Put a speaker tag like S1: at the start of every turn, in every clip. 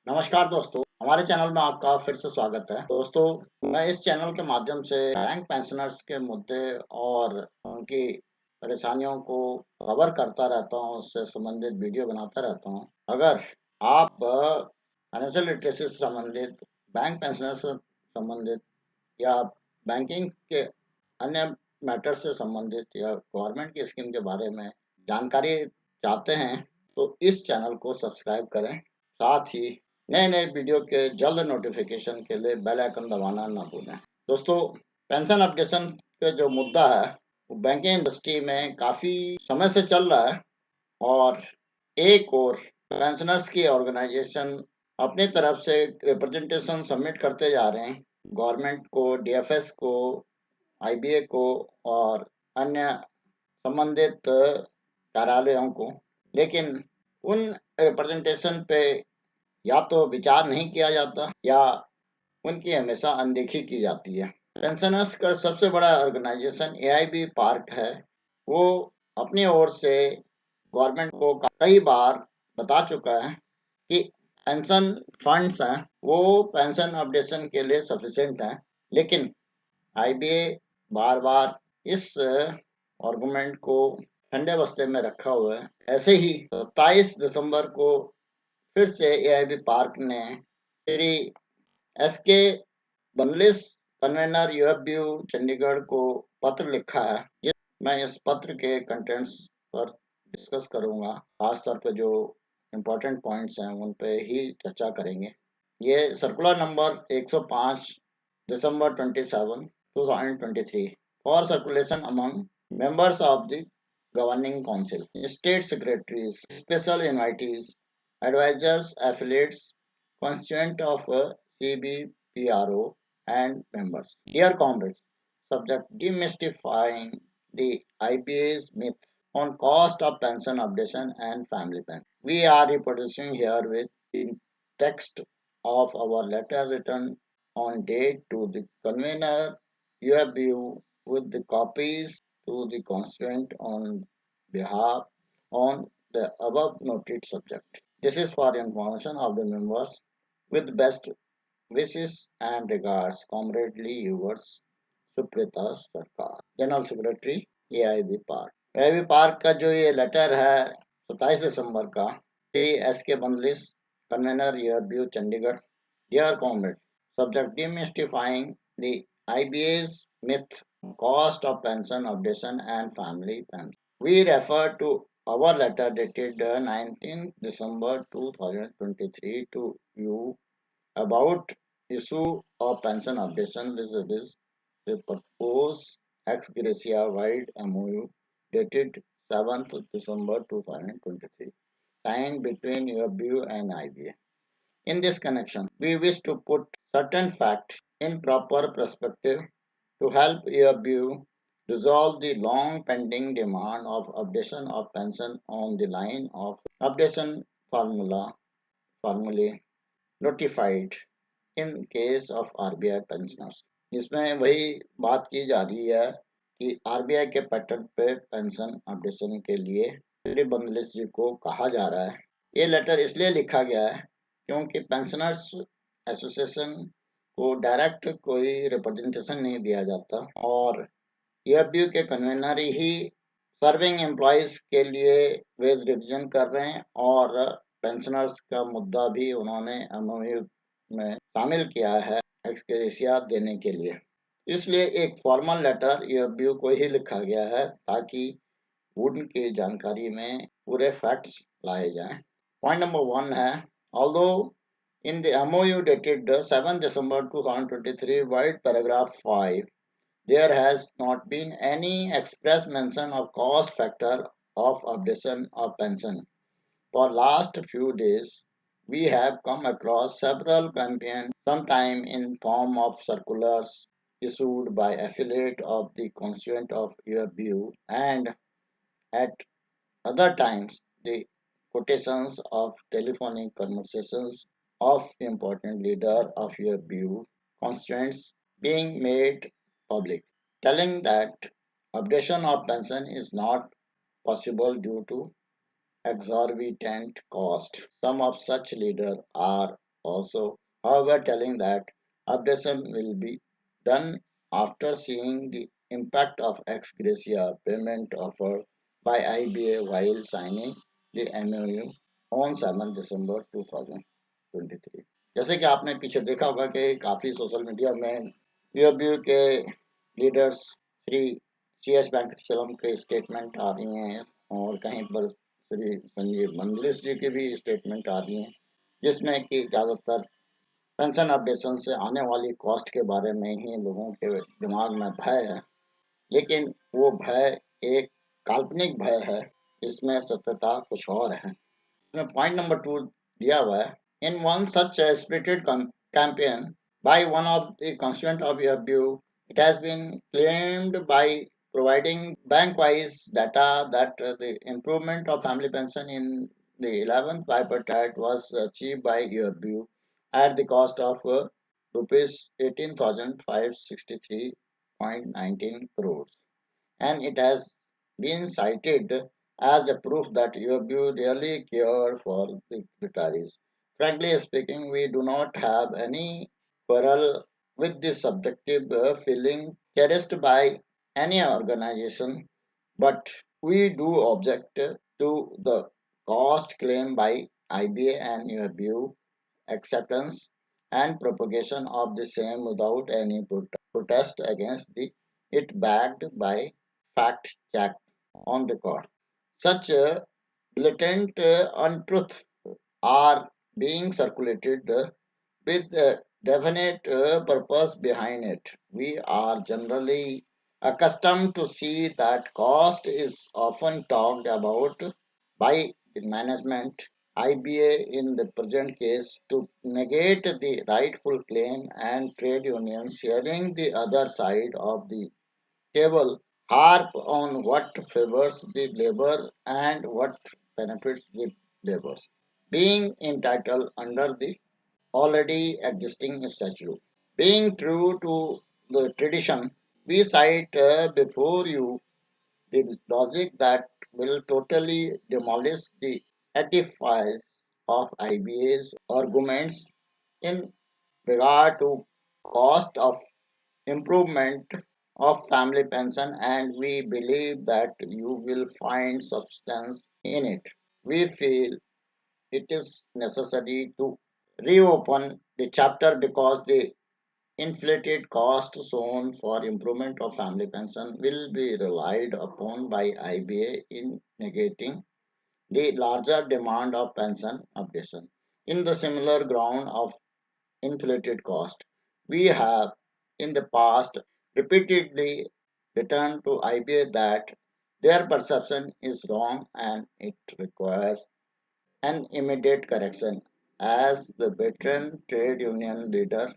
S1: नमस्कार दोस्तों, हमारे चैनल में आपका फिर से स्वागत है। दोस्तों, मैं इस चैनल के माध्यम से बैंक पेंशनर्स के मुद्दे और उनकी परेशानियों को कवर करता रहता हूँ, उससे संबंधित वीडियो बनाता रहता हूँ। अगर आप फाइनेंशियल लिटरेसी से संबंधित, बैंक पेंशनर से संबंधित या बैंकिंग के अन्य मैटर से संबंधित या गवर्नमेंट की स्कीम के बारे में जानकारी चाहते हैं, तो इस चैनल को सब्सक्राइब करें। साथ ही नए नए वीडियो के जल्द नोटिफिकेशन के लिए बेल आइकन दबाना ना भूलें। दोस्तों, पेंशन अपडेशन का जो मुद्दा है वो बैंकिंग इंडस्ट्री में काफ़ी समय से चल रहा है और एक और पेंशनर्स की ऑर्गेनाइजेशन अपनी तरफ से रिप्रेजेंटेशन सबमिट करते जा रहे हैं गवर्नमेंट को, डीएफएस को, आईबीए को और अन्य संबंधित कार्यालयों को, लेकिन उन रिप्रेजेंटेशन पे या तो विचार नहीं किया जाता या उनकी हमेशा अनदेखी की जाती है। पेंशनर्स का सबसे बड़ा ऑर्गेनाइजेशन एआईबी पार्क है। वो अपनी ओर से गवर्नमेंट को कई बार बता चुका है कि पेंशन फंड्स हैं वो पेंशन अपडेशन के लिए सफिशिएंट हैं, लेकिन आईबीए बार बार इस आर्गुमेंट को ठंडे बस्ते में रखा हुआ है। ऐसे ही 27 दिसंबर को फिर से एआईबी पार्क ने श्री एसके बनलिस, कन्वेनर यूएफबीयू चंडीगढ़ को पत्र लिखा है। मैं इस पत्र के कंटेंट्स पर डिस्कस करूंगा, खासतौर पर जो इम्पोर्टेंट पॉइंट्स हैं उन पे ही चर्चा करेंगे। ये circular number 105 December 27 2023 for circulation among members of the governing council, state secretaries, special invitees, advisors, affiliates, constituent of CBPRO and members. Dear comrades, subject demystifying the IPA's myth on cost of pension updation and family plan. We are reproducing here with the text of our letter written on date to the convener UFBU with the copies to the constituent on behalf on the above noted subject. This is for information of the members. With best wishes and regards, comradely yours, Suprita Sarkar, general secretary AIB park. AIB park का जो ये letter है 27 दिसंबर का, S K बनलिस, convenor UFBU Chandigarh. Dear comrade, subject demystifying the IBA's myth, cost of pension updation and family pension. We refer to our letter dated 19 December 2023 to you about issue of pension updation vis-a-vis the proposed ex gratia wide MOU dated 7th December 2023, signed between UFBU and IBA. In this connection, we wish to put certain facts in proper perspective to help UFBU resolve the long pending demand of updation of pension on the line of updation formulae notified in case of RBI pensioners. इसमें वही बात की जा रही है कि RBI के pattern पे पेंशन अपडेशन के लिए श्री बनलिस जी को कहा जा रहा है। ये लेटर इसलिए लिखा गया है क्योंकि पेंशनर्स एसोसिएशन को डायरेक्ट कोई रिप्रेजेंटेशन नहीं दिया जाता और यूएफबीयू के कन्वेनर ही सर्विंग एम्प्लॉयज के लिए वेज रिविजन कर रहे हैं और पेंशनर्स का मुद्दा भी उन्होंने एमओयू में शामिल किया है एक्स ग्रेशिया देने के लिए। इसलिए एक फॉर्मल लेटर यूएफबीयू को ही लिखा गया है ताकि उनकी जानकारी में पूरे फैक्ट्स लाए जाएं। पॉइंट नंबर 1 है, although in the MOU dated 7 December 2023 wide paragraph 5 there has not been any express mention of cost factor of updation of pension. For last few days, we have come across several campaigns, sometime in form of circulars issued by affiliate of the constituent of UFBU, and at other times the quotations of telephonic conversations of important leader of UFBU constituents being made public, telling that updation of pension is not possible due to exorbitant cost. Some of such leaders are also, however, telling that updation will be done after seeing the impact of ex gratia payment offered by IBA while signing the MOU on 7 December 2023। जैसे कि आपने पीछे देखा होगा कि काफ़ी social media में UFBU के लीडर्स श्री CS वेंकटचलम के स्टेटमेंट आ रही हैं और कहीं पर श्री संजीव मंगलेश जी की भी स्टेटमेंट आ रही हैं, जिसमें कि ज़्यादातर पेंशन अपडेशन से आने वाली कॉस्ट के बारे में ही लोगों के दिमाग में भय है। लेकिन वो भय एक काल्पनिक भय है, इसमें सत्यता कुछ और है। इसमें पॉइंट नंबर 2 दिया हुआ है। In one such spirited campaign by one of the constituent of UFBU, it has been claimed by providing bank-wise data that the improvement of family pension in the 11th bipartite was achieved by UFBU at the cost of rupees 18,563.19 crores, and it has been cited as a proof that UFBU really cared for the retirees. Frankly speaking, we do not have any quarrel with this subjective feeling cherished by any organization, but we do object to the cost claimed by IBA and UFBU acceptance and propagation of the same without any protest against it backed by fact check on record. Such blatant untruth are being circulated with a definite purpose behind it. We are generally accustomed to see that cost is often talked about by the management, IBA in the present case, to negate the rightful claim, and trade unions sharing the other side of the table harp on what favors the labor and what benefits the laborers, being entitled under the already existing statute. Being true to the tradition, we cite before you the logic that will totally demolish the edifice of IBA's arguments in regard to cost of improvement of family pension, and we believe that you will find substance in it. We feel it is necessary to reopen the chapter because the inflated cost shown for improvement of family pension will be relied upon by IBA in negating the larger demand of pension updation. In the similar ground of inflated cost, we have in the past repeatedly returned to IBA that their perception is wrong and it requires an immediate correction. As the veteran trade union leader,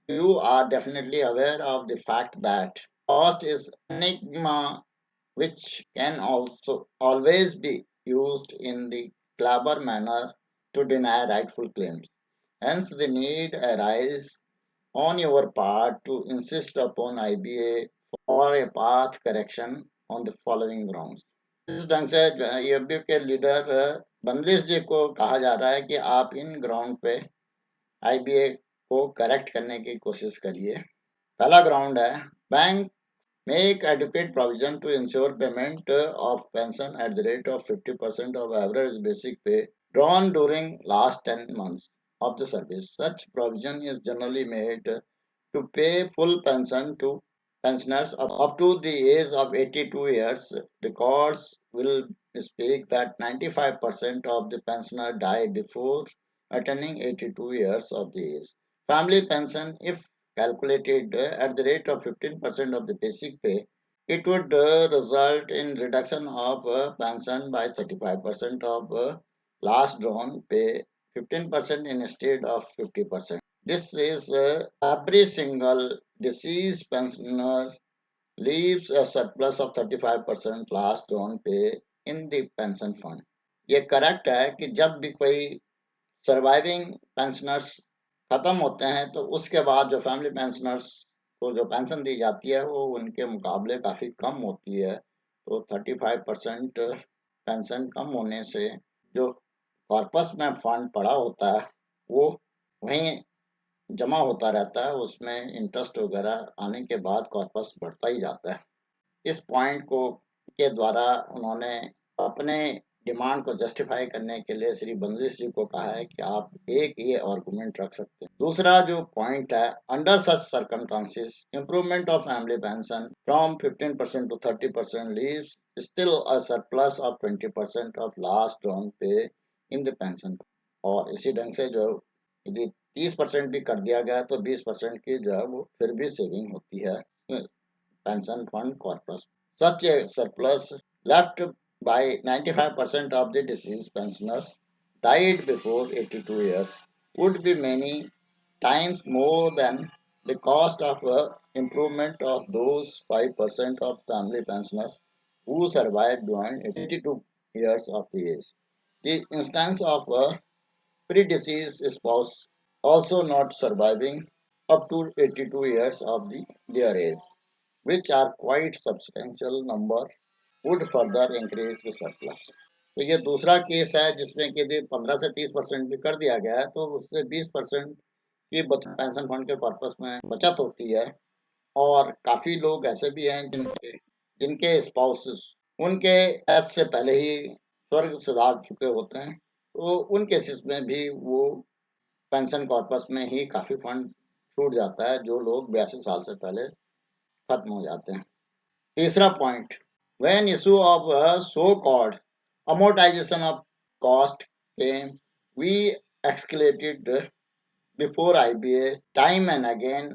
S1: you are definitely aware of the fact that cost is enigma which can also always be used in the clever manner to deny rightful claims. Hence, the need arises on your part to insist upon IBA for a path correction on the following grounds. इस ढंग से यूएफबी के leader बंदलिश जी को कहा जा रहा है कि आप इन ग्राउंड पे आईबीए को करेक्ट करने की कोशिश करिए। पहला ग्राउंड है bank make adequate provision to ensure payment of pension at the rate of 50% of average basic pay drawn during last 10 months of the service. Such provision is generally made to pay full pension to pensioners up to the age of 82 years. Records will speak that 95% of the pensioners die before attaining 82 years of the age. Family pension, if calculated at the rate of 15% of the basic pay, it would result in reduction of pension by 35% of last drawn pay, 15% instead of 50%. This is every single deceased pensioner leaves a surplus of 35% last drawn pay in the pension fund. ये correct है कि जब भी कोई surviving pensioners खत्म होते हैं तो उसके बाद जो फैमिली पेंशनर्स को जो पेंशन दी जाती है वो उनके मुकाबले काफ़ी कम होती है। तो 35% पेंशन कम होने से जो कॉर्पस में फंड पड़ा होता है वो वहीं जमा होता रहता है, उसमें इंटरेस्ट वगैरह आने के बाद कॉर्पस बढ़ता ही जाता है। इस पॉइंट को के द्वारा उन्होंने अपने डिमांड को जस्टिफाई करने के लिए श्री बंगलिश जी को कहा है कि आप एक ये आर्गुमेंट रख सकते हैं। दूसरा जो पॉइंट है, under such circumstances improvement of family pension from 15% to 30% leaves still a surplus of 20% of last drawn पे इन द पेंशन। और इसी ढंग से जो यदि 30% भी कर दिया गया तो 20% की जो है वो फिर भी सेविंग होती है pension fund corpus. Such a surplus left by 95% of the deceased pensioners died before 82 years would be many times more than the cost of improvement of those 5% of family pensioners who survived beyond 82 years of the age. The instance of a predeceased spouse also not surviving up to 82 years of their age, which are quite substantial number, would further increase the surplus. तो ये दूसरा case है जिसमें कि यदि 15 से 30% भी कर दिया गया है तो उससे 20% की पेंशन फंड के पर्पस में बचत होती है। और काफी लोग ऐसे भी हैं जिनके जिनके स्पाउसेस उनके डेथ से पहले ही स्वर्ग सिधार चुके होते हैं, तो उन केसेस में भी वो पेंशन कॉर्पस में ही काफी फंड छूट जाता है जो लोग 82 साल से पहले खत्म हो जाते हैं। तीसरा point, when issue of so called amortization of cost came, we escalated before IBA time and again,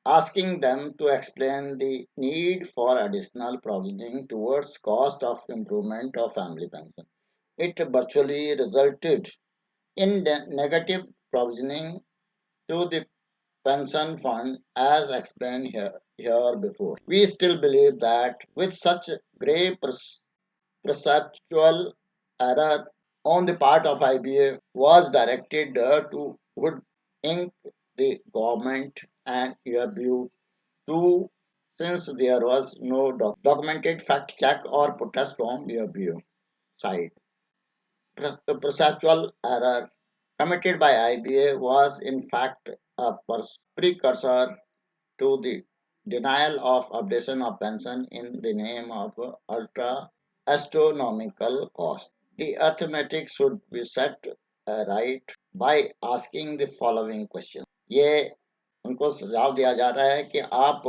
S1: asking them to explain the need for additional provisioning towards cost of improvement of family pension. It virtually resulted in the negative provisioning to the pension fund as explained here before. We still believe that with such grave perceptual error on the part of IBA was directed to would ink the government and ERBU too, since there was no documented fact check or protest from ERBU side. The perceptual error committed by IBA was in fact a precursor to the denial of updation of pension in the name of ultra astronomical cost. The arithmetic should be set right by asking the following question. ये उनको सुझाव दिया जा रहा है कि आप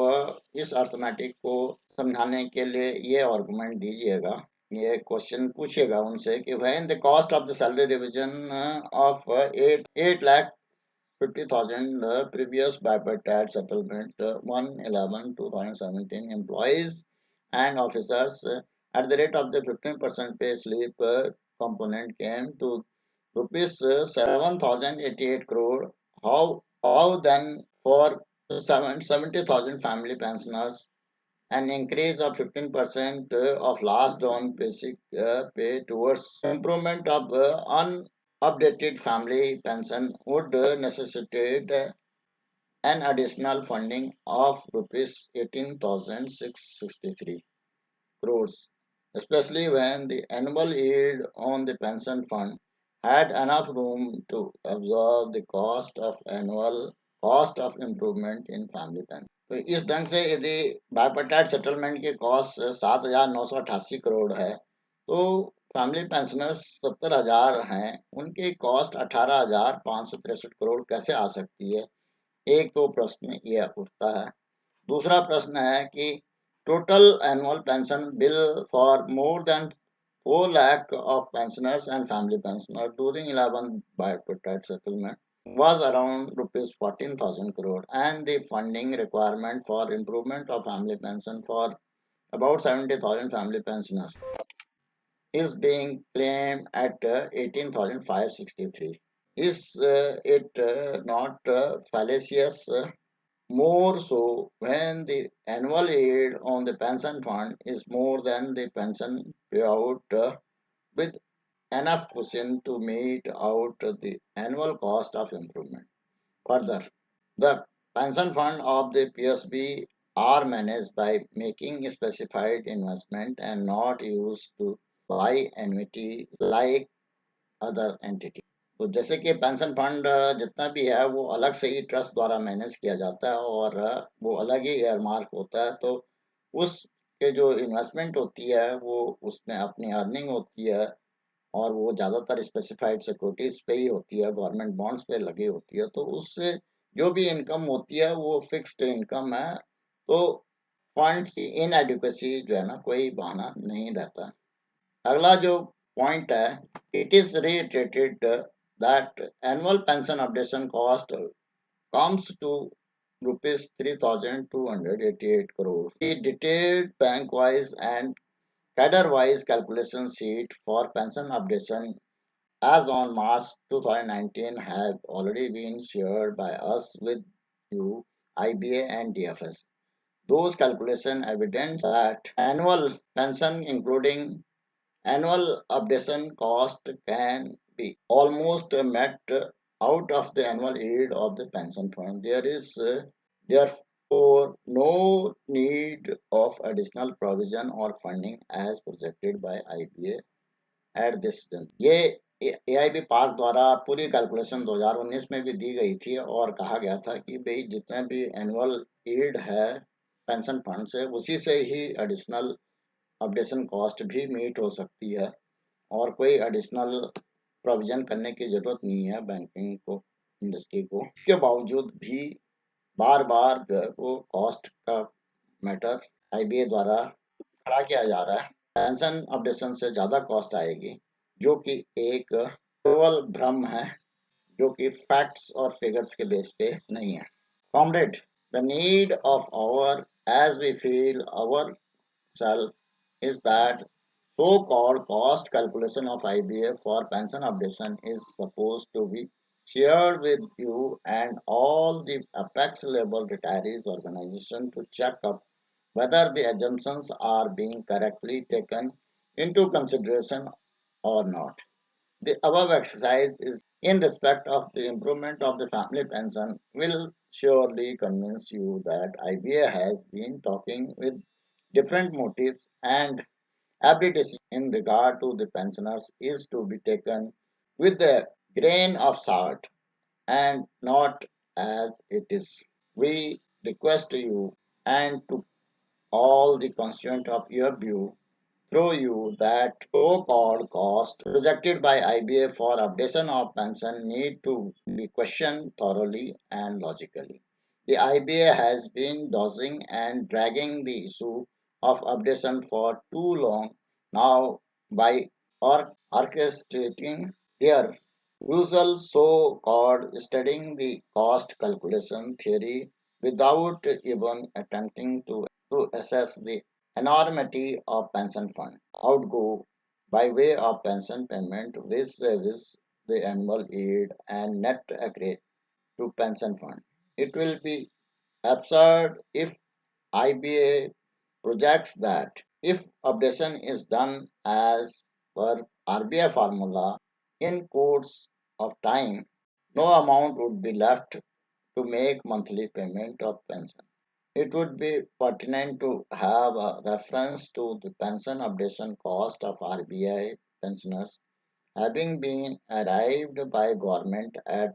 S1: इस अर्थमेटिक को समझाने के लिए ये आर्गुमेंट दीजिएगा, ये क्वेश्चन पूछिएगा उनसे कि when the cost of the salary revision of 8,50,000 previous bipartite settlement 1/11/2017 employees and officers at the rate of the 15% pay slip component came to rupees 7,088 crore. How then for 70,000 family pensioners an increase of 15% of last on basic pay towards improvement of unupdated family pension would necessitate an additional funding of rupees 18,663 crores, especially when the annual yield on the pension fund had enough room to absorb the cost of improvement in family pension. तो इस ढंग से यदि बायपर्टाइट settlement की cost 7,988 crore है तो family pensioners 70,000 हैं, उनकी कॉस्ट 18,563 करोड़ कैसे आ सकती है? एक तो प्रश्न ये उठता है। दूसरा प्रश्न है कि total annual pension bill for more than 4 lakh of pensioners and family pensioners during 11 bipartite settlement was around rupees 14,000 crore, and the funding requirement for improvement of family pension for about 70,000 family pensioners is being claimed at 18,563. Is it not fallacious? More so when the annual aid on the pension fund is more than the pension payout with enough cushion to meet out the annual cost of improvement. Further, the pension fund of the PSB are managed by making specified investment and not used to buy annuity like other entities. तो जैसे कि pension fund जितना भी है वो अलग से ही trust द्वारा मैनेज किया जाता है और वो अलग ही एयरमार्क होता है। तो उस के जो इन्वेस्टमेंट होती है वो उसमें अपनी अर्निंग होती है और वो ज़्यादातर स्पेसिफाइड सिक्योरिटीज पे ही होती है, गवर्नमेंट बॉन्ड्स पे लगी होती है। तो उससे जो भी इनकम होती है वो फिक्स्ड इनकम है। तो फंड्स की इनएडिक्वेसी जो है ना, कोई बहाना नहीं रहता। अगला जो पॉइंट है, it is reiterated that annual pension updation cost comes to rupees 3,288 crore. The detailed bank wise and cadre wise calculation sheet for pension updation as on March 2019 have already been shared by us with you, IBA and DFS. Those calculation evidence that annual pension including annual updation cost can be almost met out of the annual yield of the pension fund. There is therefore no need of additional provision or funding as projected by IBA at this time. ये AIB park द्वारा पूरी calculation 2019 में भी दी गई थी और कहा गया था कि भाई जितने भी एनुअल यील्ड है पेंशन फंड से उसी से ही एडिशनल अपडेशन कॉस्ट भी मीट हो सकती है और कोई एडिशनल प्रोविजन करने की जरूरत नहीं है बैंकिंग को, इंडस्ट्री को। इसके बावजूद भी बार बार जो है वो कॉस्ट का मैटर IBA द्वारा खड़ा किया जा रहा है। पेंशन अपडेशन से ज़्यादा कॉस्ट आएगी, जो कि एक केवल भ्रम है, जो कि फैक्ट्स और फिगर्स के बेस पे नहीं है। Comrade, the need of our age we feel our self is that so-called cost calculation of IBA for pension updation is supposed to be shared with you and all the apex level retirees organization to check up whether the assumptions are being correctly taken into consideration or not. The above exercise is in respect of the improvement of the family pension will surely convince you that IBA has been talking with different motives and every decision in regard to the pensioners is to be taken with a grain of salt and not as it is. We request you and to all the constituent of your view through you that so-called cost projected by IBA for updation of pension need to be questioned thoroughly and logically. The IBA has been dodging and dragging the issue of updation for too long now by orchestrating their usual so-called studying the cost calculation theory without even attempting to assess the enormity of pension fund outgo by way of pension payment which service the annual yield and net accrete to pension fund. It will be absurd if IBA projects that if updation is done as per RBI formula in course of time, no amount would be left to make monthly payment of pension. It would be pertinent to have a reference to the pension updation cost of RBI pensioners having been arrived by government at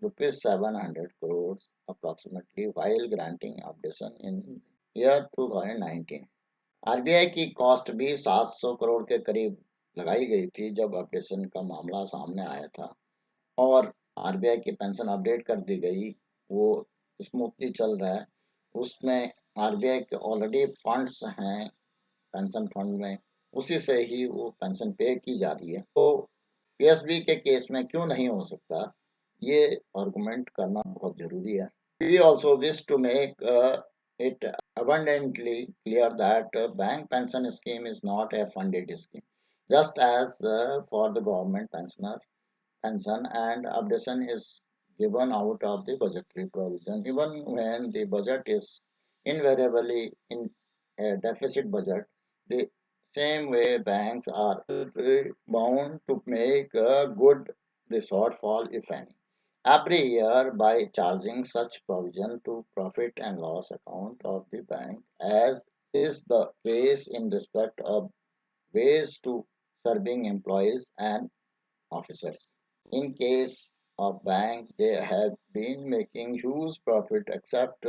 S1: rupees 700 crores approximately while granting updation in year 2019. RBI की cost भी 700 करोड़ के करीब लगाई गई थी जब updation का मामला सामने आया था और आरबीआई की पेंशन अपडेट कर दी गई, वो स्मूथली चल रहा है। उसमें आरबीआई के ऑलरेडी फंड्स हैं पेंशन फंड में, उसी से ही वो पेंशन पे की जा रही है। तो पीएसबी के केस में क्यों नहीं हो सकता, ये आर्गुमेंट करना बहुत जरूरी है। We also wish to make it abundantly clear that bank pension scheme is not a funded scheme, just as for the government pensioner pension and updation is given out of the budgetary provision. Even when the budget is invariably in a deficit budget, the same way banks are bound to make good the shortfall, if any, every year by charging such provision to profit and loss account of the bank as is the case in respect of ways to serving employees and officers. In case of bank, they have been making huge profit except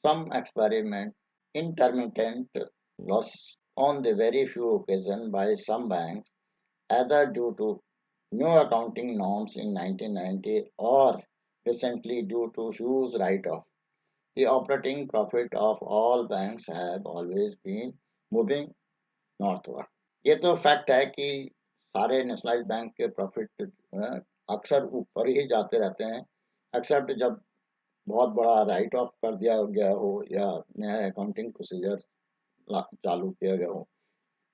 S1: some experiment intermittent loss on the very few occasions by some banks, either due to new accounting norms in 1990 or recently due to huge write-off. The operating profit of all banks have always been moving northward. ये तो fact है कि सारे nationalise bank के profit अक्सर ऊपर ही जाते रहते हैं, एक्सेप्ट जब बहुत बड़ा राइट ऑफ कर दिया गया हो या नया अकाउंटिंग प्रोसीजर चालू किया गया हो,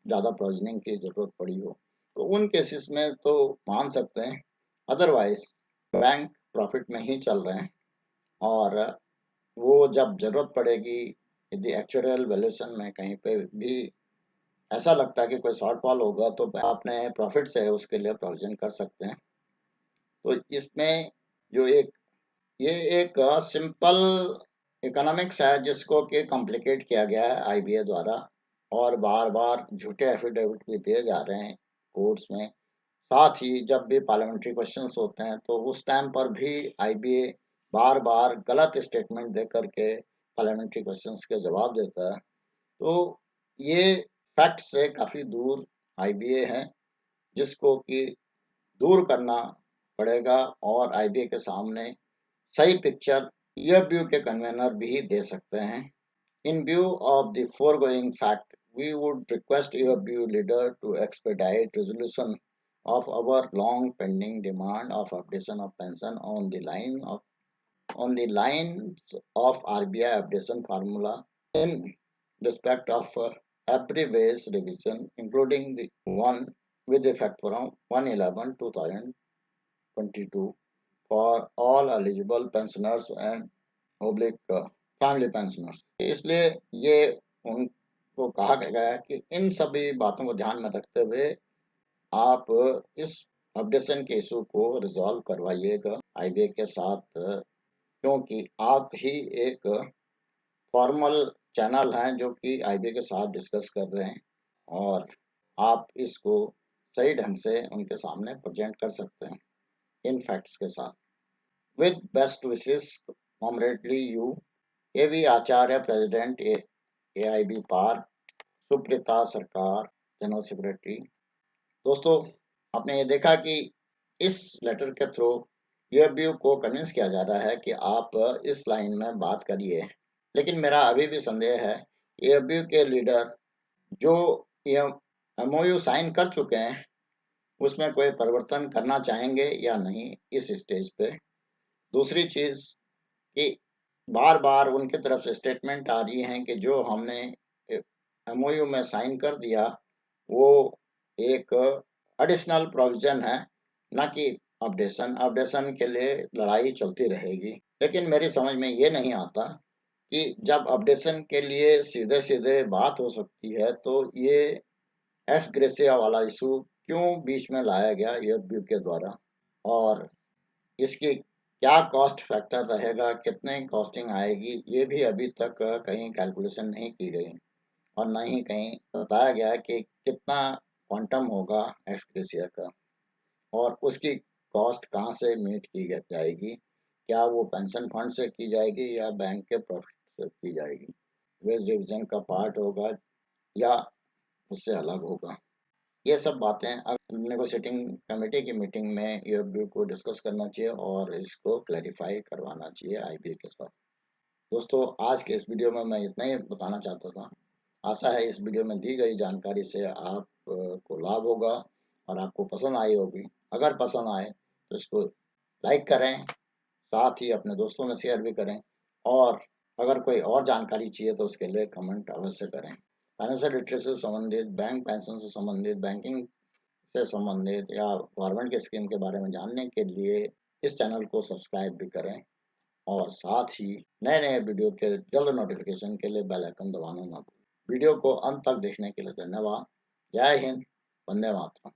S1: ज़्यादा प्रोविजनिंग की जरूरत पड़ी हो, तो उन केसेस में तो मान सकते हैं। अदरवाइज बैंक प्रॉफिट में ही चल रहे हैं और वो जब जरूरत पड़ेगी, यदि एक्चुअल वैल्यूएशन में कहीं पे भी ऐसा लगता है कि कोई शॉर्टफॉल होगा तो अपने प्रॉफिट से उसके लिए प्रोविजन कर सकते हैं। तो इसमें जो ये एक सिंपल इकोनॉमिक्स है जिसको कि कॉम्प्लिकेट किया गया है आईबीए द्वारा, और बार बार झूठे एफिडेविट भी दिए जा रहे हैं कोर्ट्स में। साथ ही जब भी पार्लियामेंट्री क्वेश्चंस होते हैं तो उस टाइम पर भी आईबीए बार बार गलत स्टेटमेंट दे करके पार्लियामेंट्री क्वेश्चंस के जवाब देता है। तो ये फैक्ट से काफ़ी दूर आईबीए है, जिसको कि दूर करना पड़ेगा और आईबीए के सामने सही पिक्चर ईयरव्यू के कन्वेनर भी दे सकते हैं। In view of the foregoing fact, we would request ईयरव्यू leader to expedite resolution of our long pending demand of updation of pension on the lines of RBI updation formula in respect of every wage revision, including the one with effect from 1/11/2022 for all eligible pensioners and oblique family pensioners. इसलिए ये उनको कहा गया है कि इन सभी बातों को ध्यान में रखते हुए आप इस अपडेशन के इशू को रिजॉल्व करवाइएगा आईबीए के साथ, क्योंकि आप ही एक फॉर्मल चैनल हैं जो कि आईबीए के साथ डिस्कस कर रहे हैं और आप इसको सही ढंग से उनके सामने प्रेजेंट कर सकते हैं इन फैक्ट्स के साथ। With best wishes, comradely U AV Acharya, president AIBPARC, Supreeta Sarkar, general secretary. दोस्तों, आपने ये देखा कि इस लेटर के थ्रू ईयरव्यू को कन्विंस किया जा रहा है कि आप इस लाइन में बात करिए, लेकिन मेरा अभी भी संदेह है ईयरव्यू के लीडर जो एमओयू साइन कर चुके हैं उसमें कोई परिवर्तन करना चाहेंगे या नहीं इस स्टेज पे। दूसरी चीज कि बार बार उनके तरफ से स्टेटमेंट आ रही हैं कि जो हमने एमओयू में साइन कर दिया वो एक एडिशनल प्रोविजन है, ना कि अपडेशन के लिए लड़ाई चलती रहेगी। लेकिन मेरी समझ में ये नहीं आता कि जब अपडेशन के लिए सीधे सीधे बात हो सकती है तो ये एक्स ग्रेसिया वाला इशू क्यों बीच में लाया गया ईयरव्यू के द्वारा, और इसकी क्या कॉस्ट फैक्टर रहेगा, कितने कॉस्टिंग आएगी, ये भी अभी तक कहीं कैलकुलेशन नहीं की गई और ना ही कहीं बताया गया कि कितना क्वांटम होगा एक्स ग्रेसिया का और उसकी कॉस्ट कहाँ से मीट की जाएगी। क्या वो पेंशन फंड से की जाएगी या बैंक के प्रॉफिट से की जाएगी, वेज रिविजन का पार्ट होगा या उससे अलग होगा। ये सब बातें अब नेगोशिएटिंग कमेटी की मीटिंग में ईयरव्यू को डिस्कस करना चाहिए और इसको क्लैरिफाई करवाना चाहिए आईबीए के साथ। दोस्तों, आज के इस वीडियो में मैं इतना ही बताना चाहता था। आशा है इस वीडियो में दी गई जानकारी से आप को लाभ होगा और आपको पसंद आई होगी। अगर पसंद आए तो इसको लाइक करें, साथ ही अपने दोस्तों में शेयर भी करें, और अगर कोई और जानकारी चाहिए तो उसके लिए कमेंट अवश्य करें। फाइनेंशियल लिटरेसी से संबंधित, बैंक पेंशन से संबंधित, बैंकिंग से संबंधित या गवर्नमेंट के स्कीम के बारे में जानने के लिए इस चैनल को सब्सक्राइब भी करें और साथ ही नए नए वीडियो के जल्द नोटिफिकेशन के लिए बेल आइकन दबाना ना भूलें। वीडियो को अंत तक देखने के लिए धन्यवाद। जय हिंद, वंदे मातरम।